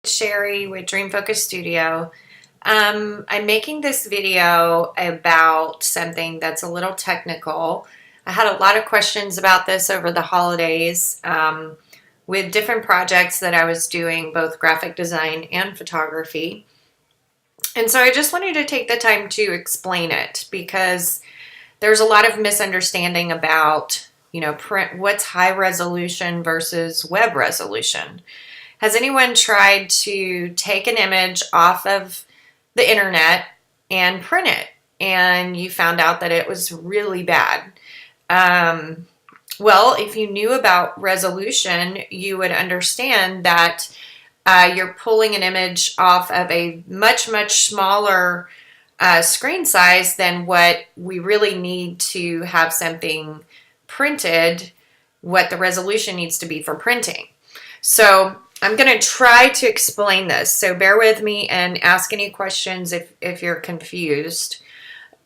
Sherry with Dream Focus Studio. I'm making this video about something that's a little technical. I had a lot of questions about this over the holidays with different projects that I was doing, both graphic design and photography. And so I just wanted to take the time to explain it because there's a lot of misunderstanding about, what's high resolution versus web resolution. Has anyone tried to take an image off of the internet and print it and you found out that it was really bad? Well, if you knew about resolution, you would understand that you're pulling an image off of a much, much smaller screen size than what we really need to have something printed, what the resolution needs to be for printing. So I'm going to try to explain this, so bear with me and ask any questions if you're confused.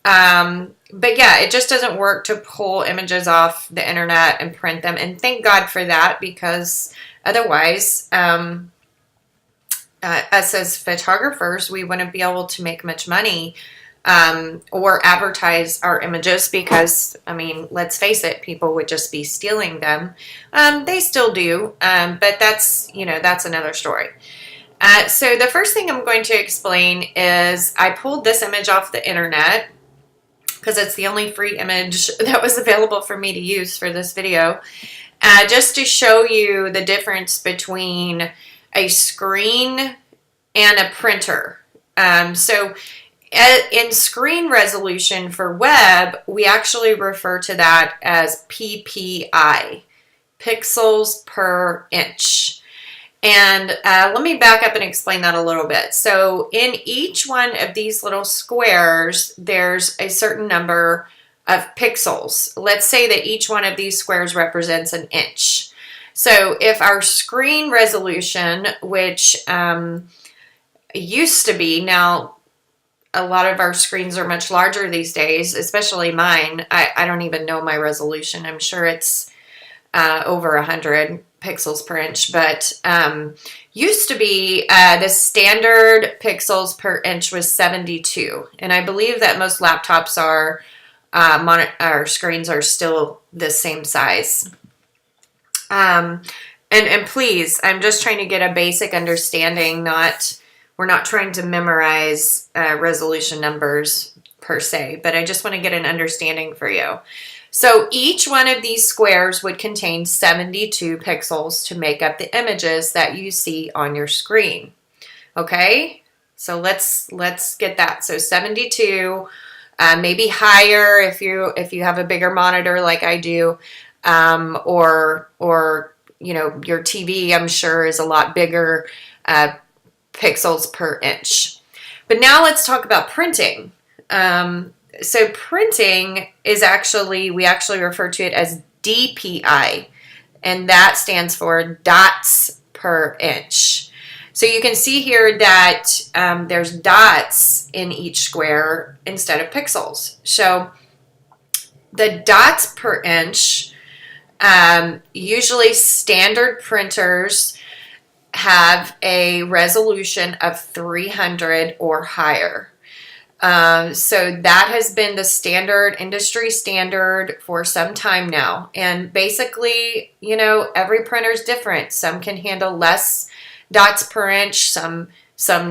But yeah, it just doesn't work to pull images off the internet and print them, and thank God for that, because otherwise, us as photographers, we wouldn't be able to make much money or advertise our images because, let's face it, people would just be stealing them. They still do, but that's another story. So the first thing I'm going to explain is I pulled this image off the internet because it's the only free image that was available for me to use for this video, just to show you the difference between a screen and a printer. So in screen resolution for web, we actually refer to that as PPI, pixels per inch. And let me back up and explain that a little bit. So in each one of these little squares, there's a certain number of pixels. Let's say that each one of these squares represents an inch. So if our screen resolution, which used to be, now a lot of our screens are much larger these days, especially mine. I don't even know my resolution. I'm sure it's over 100 pixels per inch, but used to be the standard pixels per inch was 72. And I believe that most laptops our screens are still the same size. And please, I'm just trying to get a basic understanding, we're not trying to memorize resolution numbers per se, but I just want to get an understanding for you. So each one of these squares would contain 72 pixels to make up the images that you see on your screen. Okay, so let's get that. So 72, maybe higher if you have a bigger monitor like I do, or your TV, I'm sure, is a lot bigger. Pixels per inch. But now let's talk about printing. So printing is we actually refer to it as DPI, and that stands for dots per inch. So you can see here that there's dots in each square instead of pixels. So the dots per inch, usually standard printers have a resolution of 300 or higher. So that has been the industry standard for some time now. And basically, every printer is different. Some can handle less dots per inch. Some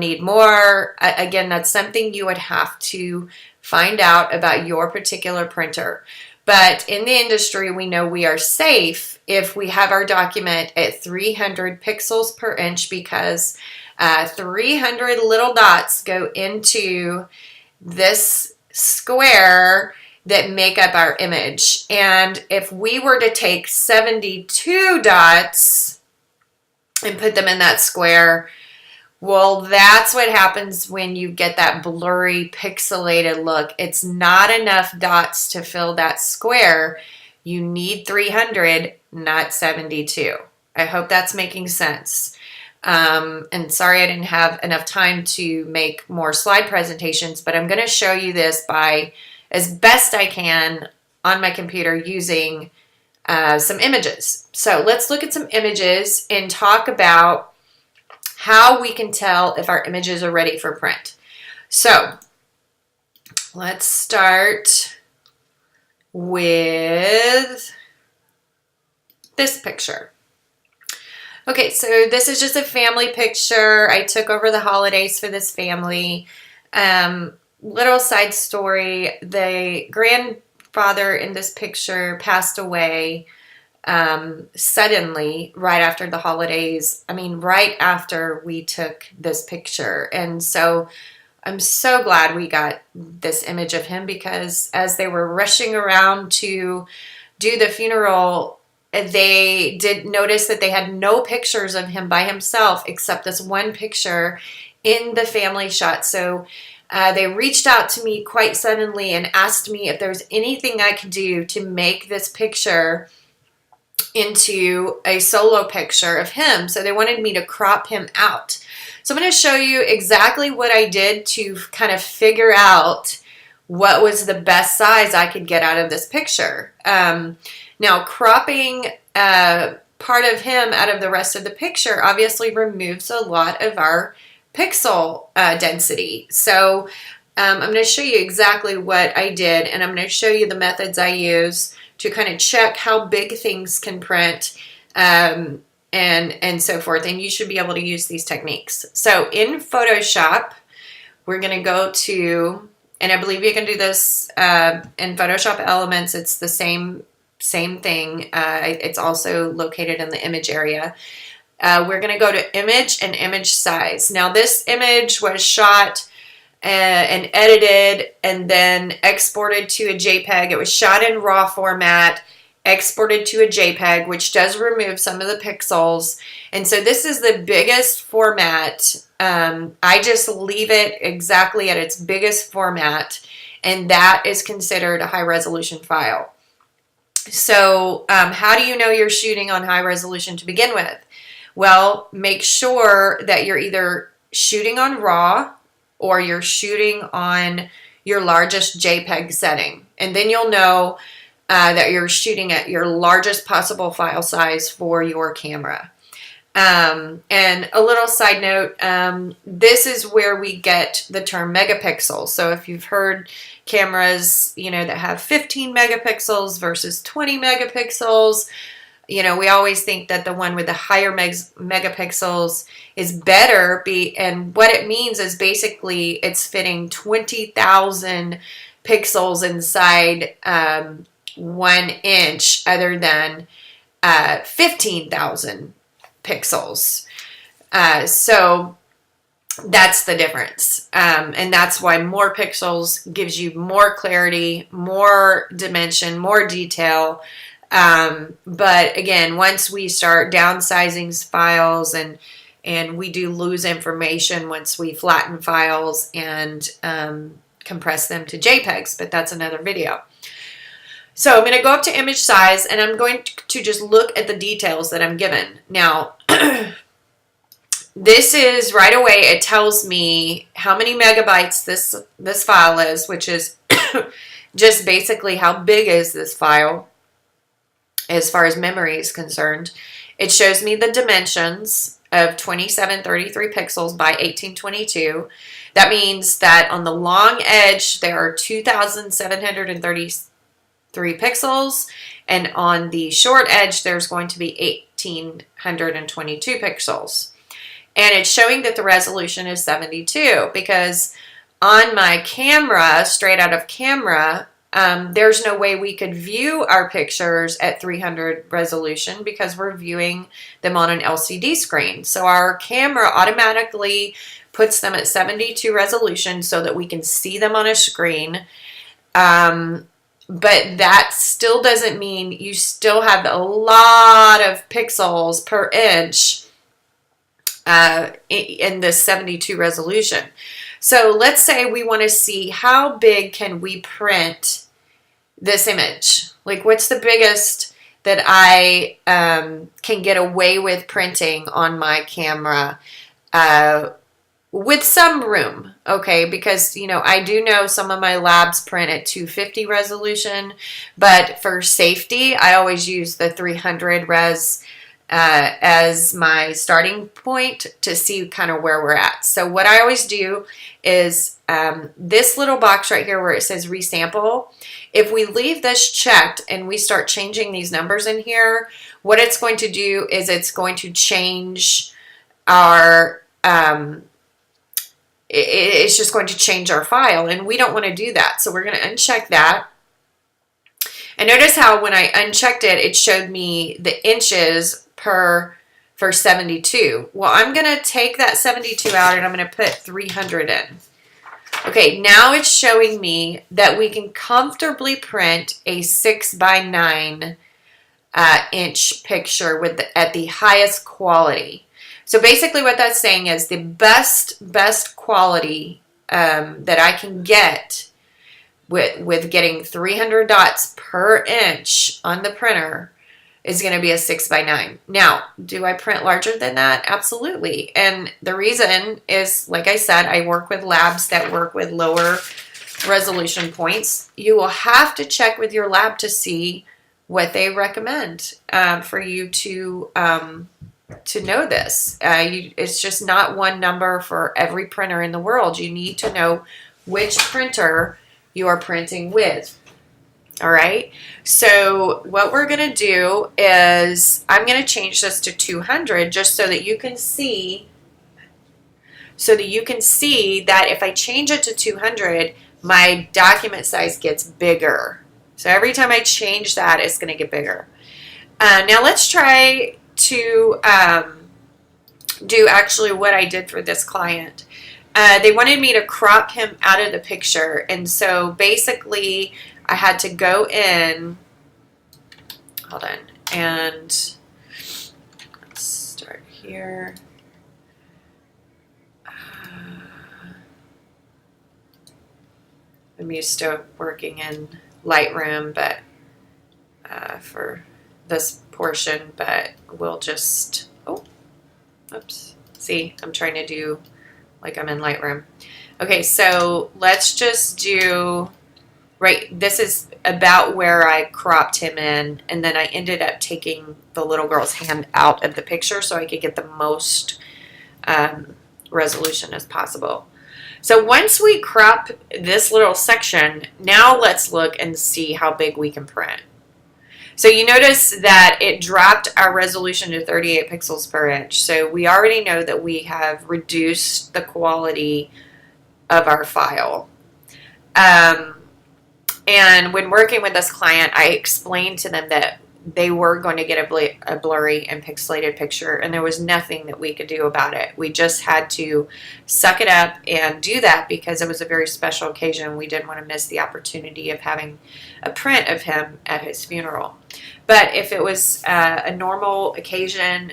need more. Again, that's something you would have to find out about your particular printer. But in the industry, we know we are safe if we have our document at 300 pixels per inch, because 300 little dots go into this square that make up our image. And if we were to take 72 dots and put them in that square, well, that's what happens when you get that blurry, pixelated look. It's not enough dots to fill that square. You need 300, not 72. I hope that's making sense. And sorry I didn't have enough time to make more slide presentations, but I'm going to show you this by as best I can on my computer using some images. So let's look at some images and talk about how we can tell if our images are ready for print. So let's start with this picture. Okay, so this is just a family picture I took over the holidays for this family. Little side story, the grandfather in this picture passed away suddenly right after the holidays. I mean, right after we took this picture. And so I'm so glad we got this image of him, because as they were rushing around to do the funeral, they did notice that they had no pictures of him by himself except this one picture in the family shot. So they reached out to me quite suddenly and asked me if there's anything I could do to make this picture into a solo picture of him. So they wanted me to crop him out. So I'm going to show you exactly what I did to kind of figure out what was the best size I could get out of this picture. Now, cropping part of him out of the rest of the picture obviously removes a lot of our pixel density. So I'm going to show you exactly what I did, and I'm going to show you the methods I use to kind of check how big things can print and so forth. And you should be able to use these techniques. So in Photoshop, we're going to go to, and I believe you can do this in Photoshop Elements. It's the same thing. It's also located in the image area. We're going to go to image and image size. Now this image was shot and edited and then exported to a JPEG. It was shot in RAW format, exported to a JPEG, which does remove some of the pixels. And so this is the biggest format. I just leave it exactly at its biggest format, and that is considered a high resolution file. So how do you know you're shooting on high resolution to begin with? Well, make sure that you're either shooting on RAW or you're shooting on your largest JPEG setting. And then you'll know that you're shooting at your largest possible file size for your camera. And a little side note, this is where we get the term megapixels. So if you've heard cameras, that have 15 megapixels versus 20 megapixels, we always think that the one with the higher megapixels is better. And what it means is basically it's fitting 20,000 pixels inside 1 inch other than 15,000 pixels. So that's the difference. And that's why more pixels gives you more clarity, more dimension, more detail. But again, once we start downsizing files and we do lose information once we flatten files and compress them to JPEGs, but that's another video. So I'm going to go up to image size, and I'm going to just look at the details that I'm given. Now, this is right away, it tells me how many megabytes this file is, which is just basically how big is this file as far as memory is concerned. It shows me the dimensions of 2733 pixels by 1822. That means that on the long edge, there are 2,733 pixels, and on the short edge, there's going to be 1,822 pixels. And it's showing that the resolution is 72, because on my camera, straight out of camera, there's no way we could view our pictures at 300 resolution because we're viewing them on an LCD screen. So our camera automatically puts them at 72 resolution so that we can see them on a screen. But that still doesn't mean you still have a lot of pixels per inch in the 72 resolution. So let's say we want to see how big can we print this image. Like, what's the biggest that I can get away with printing on my camera with some room, okay? Because, I do know some of my labs print at 250 resolution, but for safety, I always use the 300 res as my starting point to see kind of where we're at. So what I always do is this little box right here where it says resample, if we leave this checked and we start changing these numbers in here, what it's going to do is it's going to change our, it's just going to change our file, and we don't want to do that. So we're going to uncheck that. And notice how when I unchecked it, it showed me the inches for 72. Well, I'm going to take that 72 out and I'm going to put 300 in. Okay, now it's showing me that we can comfortably print a 6x9 inch picture with at the highest quality. So basically what that's saying is the best quality that I can get with getting 300 dots per inch on the printer is going to be a 6x9. Now, do I print larger than that? Absolutely. And the reason is, like I said, I work with labs that work with lower resolution points. You will have to check with your lab to see what they recommend for you to know this. It's just not one number for every printer in the world. You need to know which printer you are printing with. All right, so what we're going to do is I'm going to change this to 200 just so that you can see that if I change it to 200, my document size gets bigger. So every time I change that, it's going to get bigger. Now let's try to do actually what I did for this client. They wanted me to crop him out of the picture, and so basically I had to go in, hold on, and let's start here. I'm used to working in Lightroom, but for this portion, but we'll just, oops, see, I'm trying to do like I'm in Lightroom. Okay, so let's just do, right, this is about where I cropped him in, and then I ended up taking the little girl's hand out of the picture so I could get the most resolution as possible. So once we crop this little section, now let's look and see how big we can print. So you notice that it dropped our resolution to 38 pixels per inch. So we already know that we have reduced the quality of our file. And when working with this client, I explained to them that they were going to get a blurry and pixelated picture, and there was nothing that we could do about it. We just had to suck it up and do that because it was a very special occasion. We didn't want to miss the opportunity of having a print of him at his funeral. But if it was a normal occasion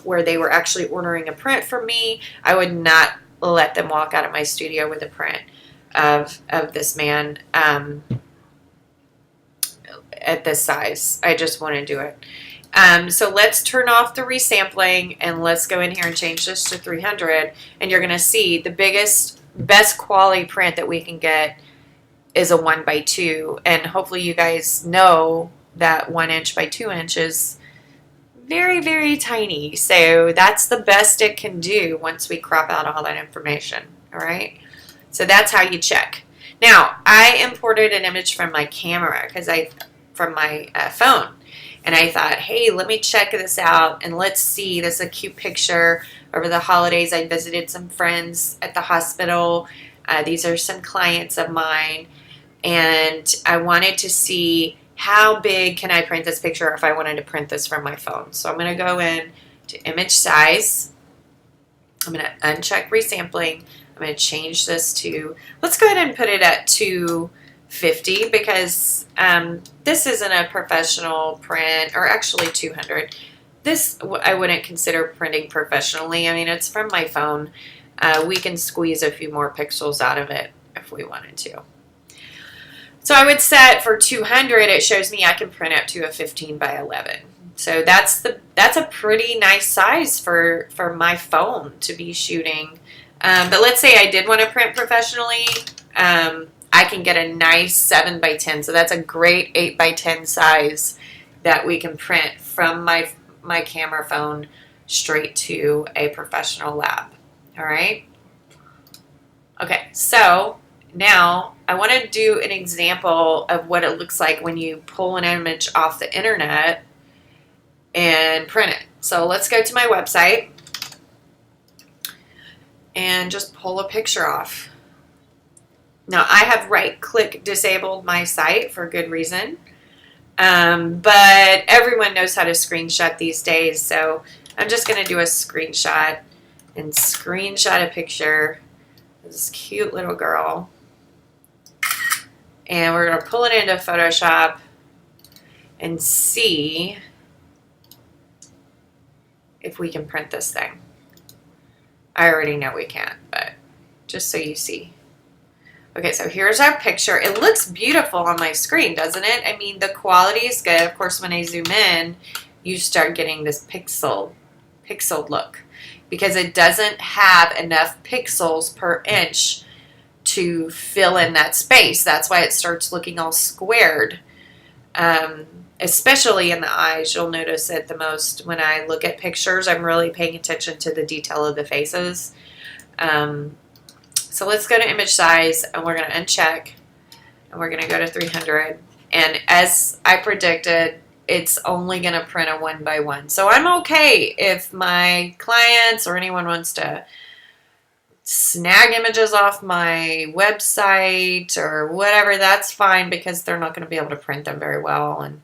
where they were actually ordering a print from me, I would not let them walk out of my studio with a print of this man at this size. I just want to do it. So let's turn off the resampling and let's go in here and change this to 300, and you're going to see the best quality print that we can get is a 1x2, and hopefully you guys know that 1 inch by 2 inch is very, very tiny. So that's the best it can do once we crop out all that information. All right. So that's how you check. Now I imported an image from my camera from my phone, and I thought, hey, let me check this out and let's see. This is a cute picture. Over the holidays, I visited some friends at the hospital. These are some clients of mine, and I wanted to see how big can I print this picture if I wanted to print this from my phone. So I'm going to go in to image size. I'm going to uncheck resampling. I'm going to change this to, let's go ahead and put it at 250 because this isn't a professional print, or actually 200. This I wouldn't consider printing professionally. I mean, it's from my phone. We can squeeze a few more pixels out of it if we wanted to. So I would set for 200, it shows me I can print up to a 15x11. So that's a pretty nice size for my phone to be shooting. But let's say I did want to print professionally. I can get a nice 7x10. So that's a great 8x10 size that we can print from my my camera phone straight to a professional lab. All right. Okay, so now I want to do an example of what it looks like when you pull an image off the internet and print it. So let's go to my website and just pull a picture off. Now I have right-click disabled my site for good reason, but everyone knows how to screenshot these days, so I'm just going to do a screenshot and screenshot a picture of this cute little girl. And we're going to pull it into Photoshop and see if we can print this thing. I already know we can't, but just so you see. Okay, so here's our picture. It looks beautiful on my screen, doesn't it? I mean, the quality is good. Of course, when I zoom in, you start getting this pixeled look because it doesn't have enough pixels per inch to fill in that space. That's why it starts looking all squared. Especially in the eyes, you'll notice it the most when I look at pictures. I'm really paying attention to the detail of the faces. So let's go to image size, and we're going to uncheck, and we're going to go to 300. And as I predicted, it's only going to print a 1x1. So I'm okay if my clients or anyone wants to snag images off my website or whatever, that's fine, because they're not going to be able to print them very well. And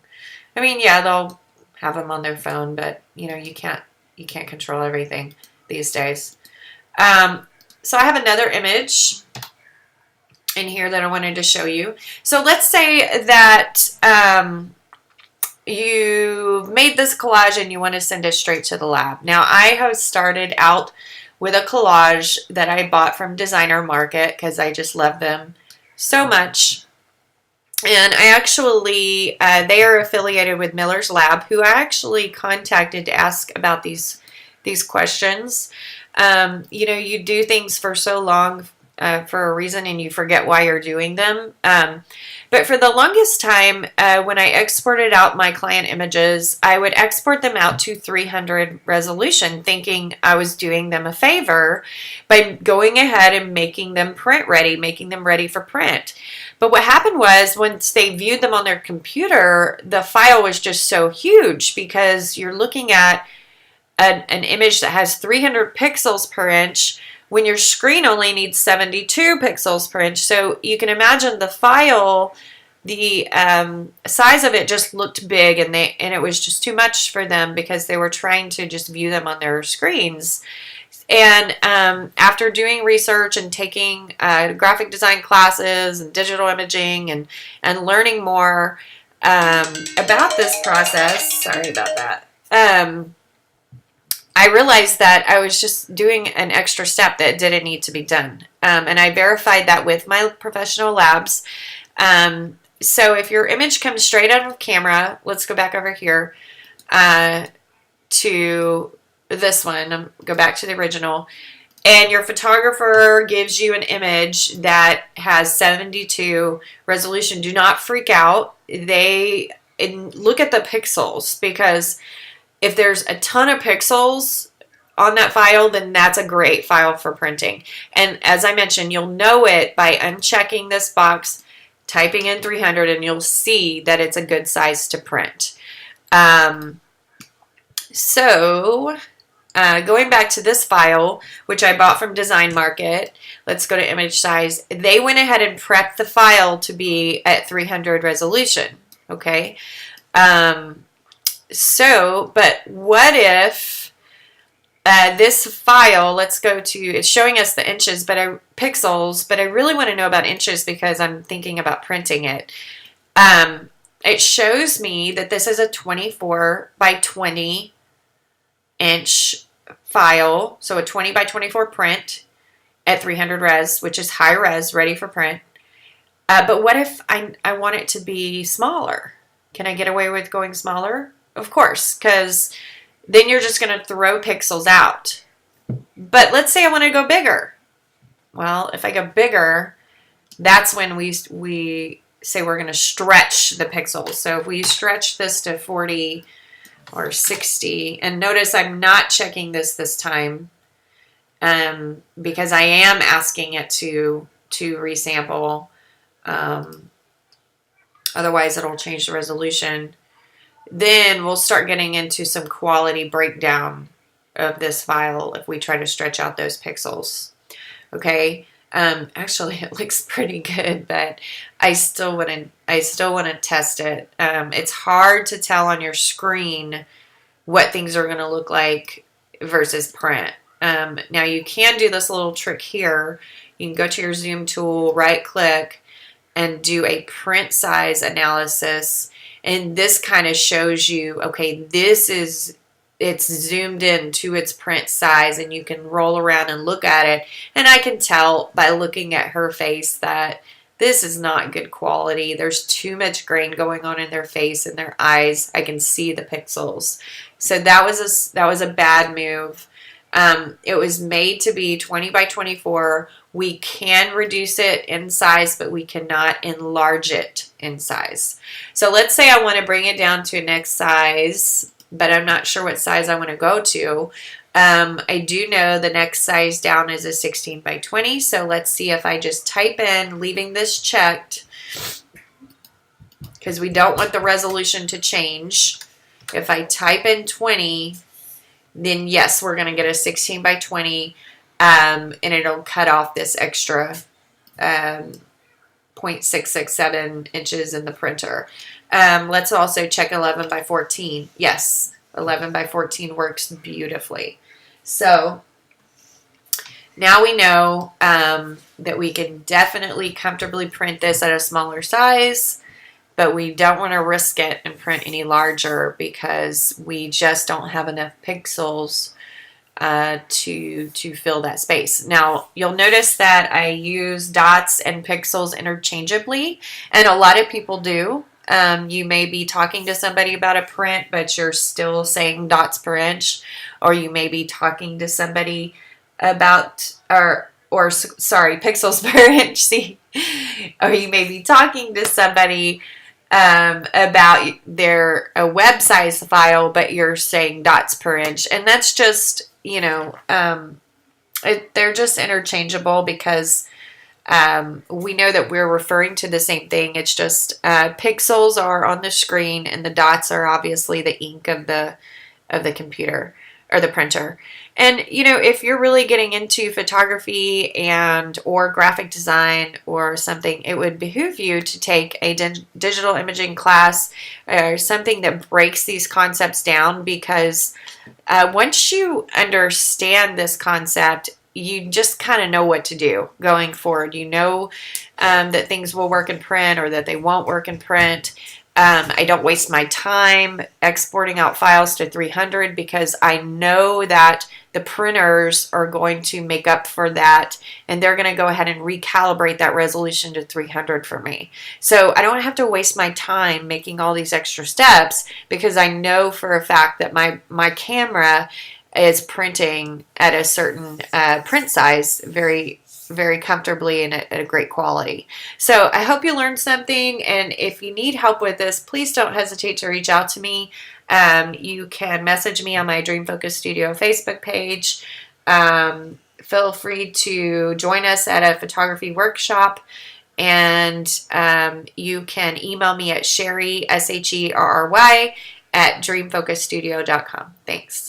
I mean, yeah, they'll have them on their phone, but you know, you can't control everything these days. So I have another image in here that I wanted to show you. So let's say that you made this collage and you want to send it straight to the lab. Now I have started out with a collage that I bought from Designer Market because I just love them so much. And I actually, they are affiliated with Miller's Lab, who I actually contacted to ask about these questions. You know, you do things for so long for a reason and you forget why you're doing them. But for the longest time, when I exported out my client images, I would export them out to 300 resolution, thinking I was doing them a favor by going ahead and making them print ready, making them ready for print. But what happened was, once they viewed them on their computer, the file was just so huge, because you're looking at an image that has 300 pixels per inch when your screen only needs 72 pixels per inch. So you can imagine the file, the size of it just looked big, and it was just too much for them because they were trying to just view them on their screens. And after doing research and taking graphic design classes and digital imaging and learning more about this process, sorry about that, I realized that I was just doing an extra step that didn't need to be done. And I verified that with my professional labs. So if your image comes straight out of camera, let's go back over here to this one, go back to the original, and your photographer gives you an image that has 72 resolution, do not freak out. Look at the pixels, because if there's a ton of pixels on that file, then that's a great file for printing. And as I mentioned, you'll know it by unchecking this box, typing in 300, and you'll see that it's a good size to print. Going back to this file, which I bought from Design Market, let's go to image size. They went ahead and prepped the file to be at 300 resolution, okay? But what if this file, let's go to, it's showing us the inches, pixels, but I really want to know about inches because I'm thinking about printing it. It shows me that this is a 24 by 20 inch file, so a 20 by 24 print at 300 res, which is high res, ready for print. But what if I want it to be smaller? Can I get away with going smaller? Of course, because then you're just going to throw pixels out. But let's say I want to go bigger. Well, if I go bigger, that's when we say we're going to stretch the pixels. So if we stretch this to 40 or 60. And notice I'm not checking this time because I am asking it to resample. Otherwise, it'll change the resolution. Then we'll start getting into some quality breakdown of this file if we try to stretch out those pixels. Okay. Actually, it looks pretty good, but I still want to test it. It's hard to tell on your screen what things are going to look like versus print. Now you can do this little trick here. You can go to your zoom tool, right click, and do a print size analysis. And this kind of shows you, okay, it's zoomed in to its print size, and you can roll around and look at it. And I can tell by looking at her face that this is not good quality. There's too much grain going on in their face and their eyes. I can see the pixels. So that was a bad move. It was made to be 20 by 24. We can reduce it in size, but we cannot enlarge it in size. So let's say I want to bring it down to a next size, but I'm not sure what size I want to go to. I do know the next size down is a 16 by 20. So let's see if I just type in, leaving this checked, because we don't want the resolution to change. If I type in 20, then yes, we're going to get a 16 by 20, and it'll cut off this extra 0.667 inches in the printer. Let's also check 11 by 14. Yes, 11 by 14 works beautifully. So now we know that we can definitely comfortably print this at a smaller size, but we don't want to risk it and print any larger because we just don't have enough pixels to fill that space. Now, you'll notice that I use dots and pixels interchangeably, and a lot of people do. You may be talking to somebody about a print, but you're still saying dots per inch, or you may be talking to somebody about, pixels per inch, see, or you may be talking to somebody about a web size file, but you're saying dots per inch. And that's just, they're just interchangeable because we know that we're referring to the same thing. It's just pixels are on the screen and the dots are obviously the ink of the computer or the printer. And, if you're really getting into photography or graphic design or something, it would behoove you to take a digital imaging class or something that breaks these concepts down, because once you understand this concept, you just kind of know what to do going forward. You know that things will work in print or that they won't work in print. I don't waste my time exporting out files to 300 because I know that the printers are going to make up for that, and they're going to go ahead and recalibrate that resolution to 300 for me. So I don't have to waste my time making all these extra steps because I know for a fact that my camera is printing at a certain print size very, very comfortably and at a great quality. So I hope you learned something, and if you need help with this, please don't hesitate to reach out to me. You can message me on my Dream Focus Studio Facebook page. Feel free to join us at a photography workshop, and you can email me at Sherry, SHERRY, at dreamfocusstudio.com. Thanks.